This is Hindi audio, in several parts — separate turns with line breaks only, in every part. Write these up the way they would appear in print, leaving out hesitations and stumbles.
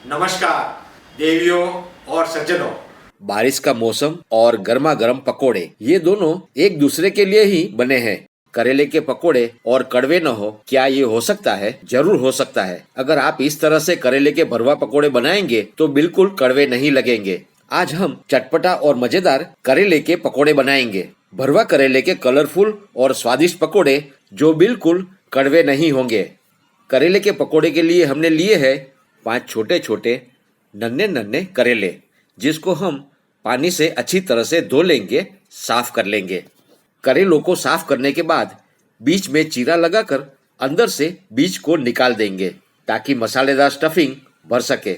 नमस्कार देवियों और सज्जनों।
बारिश का मौसम और गर्मा गर्म पकोड़े, ये दोनों एक दूसरे के लिए ही बने हैं। करेले के पकोड़े और कड़वे न हो, क्या ये हो सकता है? जरूर हो सकता है। अगर आप इस तरह से करेले के भरवा पकोड़े बनाएंगे तो बिल्कुल कड़वे नहीं लगेंगे। आज हम चटपटा और मजेदार करेले के पकोड़े बनाएंगे। भरवा करेले के कलरफुल और स्वादिष्ट पकोड़े जो बिल्कुल कड़वे नहीं होंगे। करेले के पकोड़े के लिए हमने लिए है 5 छोटे छोटे नन्हे नन्हे करेले, जिसको हम पानी से अच्छी तरह से धो लेंगे, साफ कर लेंगे। करेलों को साफ करने के बाद बीच में चीरा लगाकर अंदर से बीज को निकाल देंगे ताकि मसालेदार स्टफिंग भर सके।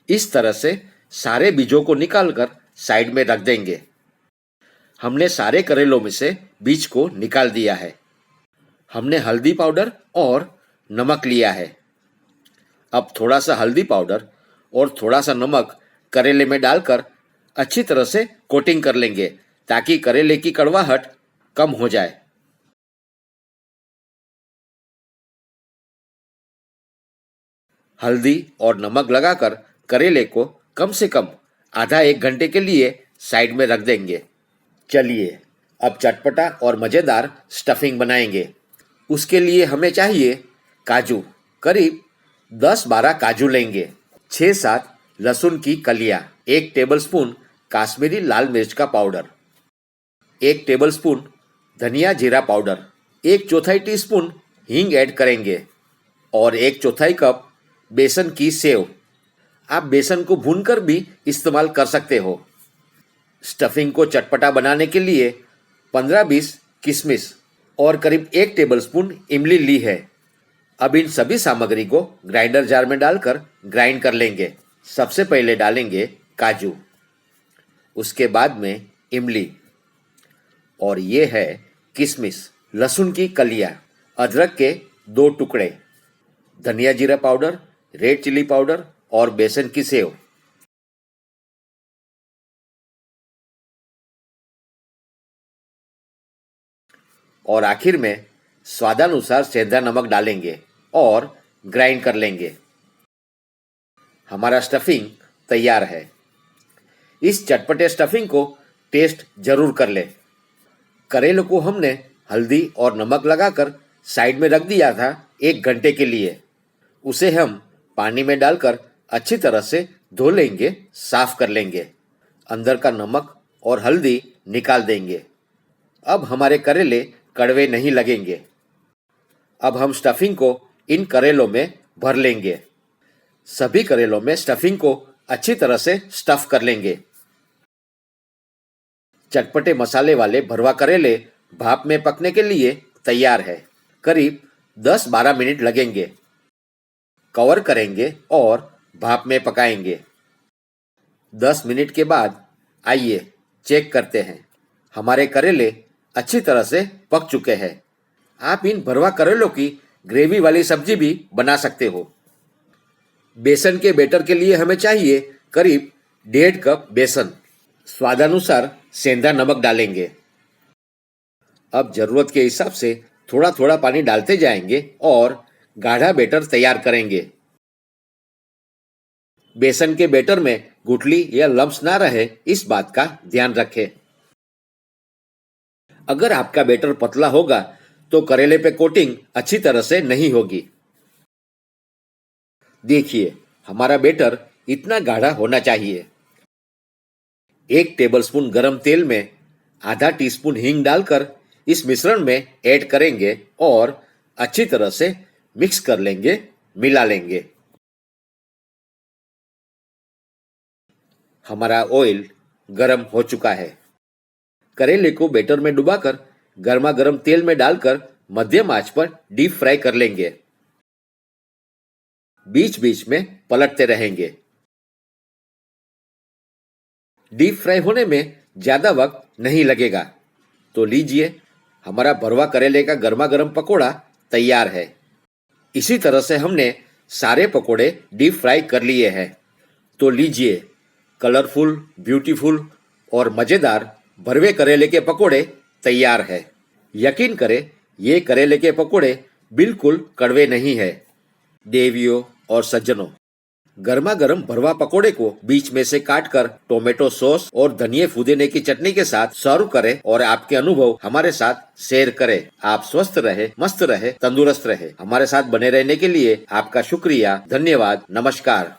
इस तरह से सारे बीजों को निकालकर साइड में रख देंगे। हमने सारे करेलों में से बीज को निकाल दिया है। हमने हल्दी पाउडर और नमक लिया है। अब थोड़ा सा हल्दी पाउडर और थोड़ा सा नमक करेले में डालकर अच्छी तरह से कोटिंग कर लेंगे ताकि करेले की कड़वाहट कम हो जाए। हल्दी और नमक लगाकर करेले को कम से कम आधा 1 घंटे के लिए साइड में रख देंगे। चलिए अब चटपटा और मज़ेदार स्टफिंग बनाएंगे। उसके लिए हमें चाहिए काजू, करीब 10-12 काजू लेंगे, 6-7 लहसुन की कलियां, 1 टेबलस्पून काश्मीरी लाल मिर्च का पाउडर, 1 टेबलस्पून धनिया जीरा पाउडर, 1/4 टीस्पून हींग ऐड करेंगे और 1/4 कप बेसन की सेव। आप बेसन को भूनकर भी इस्तेमाल कर सकते हो। स्टफिंग को चटपटा बनाने के लिए 15-20 किशमिश और करीब 1 टेबलस्पून इमली ली है। अब इन सभी सामग्री को ग्राइंडर जार में डालकर ग्राइंड कर लेंगे। सबसे पहले डालेंगे काजू, उसके बाद में इमली, और ये है किशमिश, लहसुन की कलियां, अदरक के 2 टुकड़े, धनिया जीरा पाउडर, रेड चिली पाउडर और बेसन की सेव। और आखिर में स्वादानुसार सेंधा नमक डालेंगे और ग्राइंड कर लेंगे। हमारा स्टफिंग तैयार है। इस चटपटे स्टफिंग को टेस्ट जरूर कर ले। करेले को हमने हल्दी और नमक लगाकर साइड में रख दिया था 1 घंटे के लिए। उसे हम पानी में डालकर अच्छी तरह से धो लेंगे, साफ कर लेंगे। अंदर का नमक और हल्दी निकाल देंगे। अब हमारे करेले कड़वे नहीं लगेंगे। अब हम स्टफिंग को इन करेलों में भर लेंगे। सभी करेलों में स्टफिंग को अच्छी तरह से स्टफ कर लेंगे। चटपटे मसाले वाले भरवा करेले भाप में पकने के लिए तैयार है। करीब 10-12 मिनट लगेंगे। कवर करेंगे और भाप में पकाएंगे। 10 मिनट के बाद आइए चेक करते हैं। हमारे करेले अच्छी तरह से पक चुके हैं। आप इन भरवा करेलों की ग्रेवी वाली सब्जी भी बना सकते हो। बेसन के बैटर के लिए हमें चाहिए करीब 1.5 कप बेसन। स्वादानुसार सेंधा नमक डालेंगे। अब जरूरत के हिसाब से थोड़ा थोड़ा पानी डालते जाएंगे और गाढ़ा बैटर तैयार करेंगे। बेसन के बैटर में गुठली या लम्स ना रहे, इस बात का ध्यान रखें। अगर आपका बैटर पतला होगा तो करेले पे कोटिंग अच्छी तरह से नहीं होगी। देखिए, हमारा बैटर इतना गाढ़ा होना चाहिए। 1 टेबलस्पून गरम तेल में आधा टीस्पून हींग डालकर इस मिश्रण में ऐड करेंगे और अच्छी तरह से मिक्स कर लेंगे, मिला लेंगे। हमारा ऑयल गरम हो चुका है। करेले को बैटर में डुबाकर गर्मा गर्म तेल में डालकर मध्यम आंच पर डीप फ्राई कर लेंगे। बीच बीच में पलटते रहेंगे। डीप फ्राई होने में ज्यादा वक्त नहीं लगेगा। तो लीजिए, हमारा भरवा करेले का गर्मा गर्म पकोड़ा तैयार है। इसी तरह से हमने सारे पकोड़े डीप फ्राई कर लिए हैं। तो लीजिए, कलरफुल, ब्यूटीफुल और मजेदार भरवे करेले के पकोड़े तैयार है। यकीन करें, ये करेले के पकोड़े बिल्कुल कड़वे नहीं है। देवियों और सज्जनों, गर्मा गर्म भरवा पकोड़े को बीच में से काटकर टोमेटो सॉस और धनिये पुदीने की चटनी के साथ सर्व करें और आपके अनुभव हमारे साथ शेयर करें। आप स्वस्थ रहे, मस्त रहे, तंदुरुस्त रहे। हमारे साथ बने रहने के लिए आपका शुक्रिया, धन्यवाद, नमस्कार।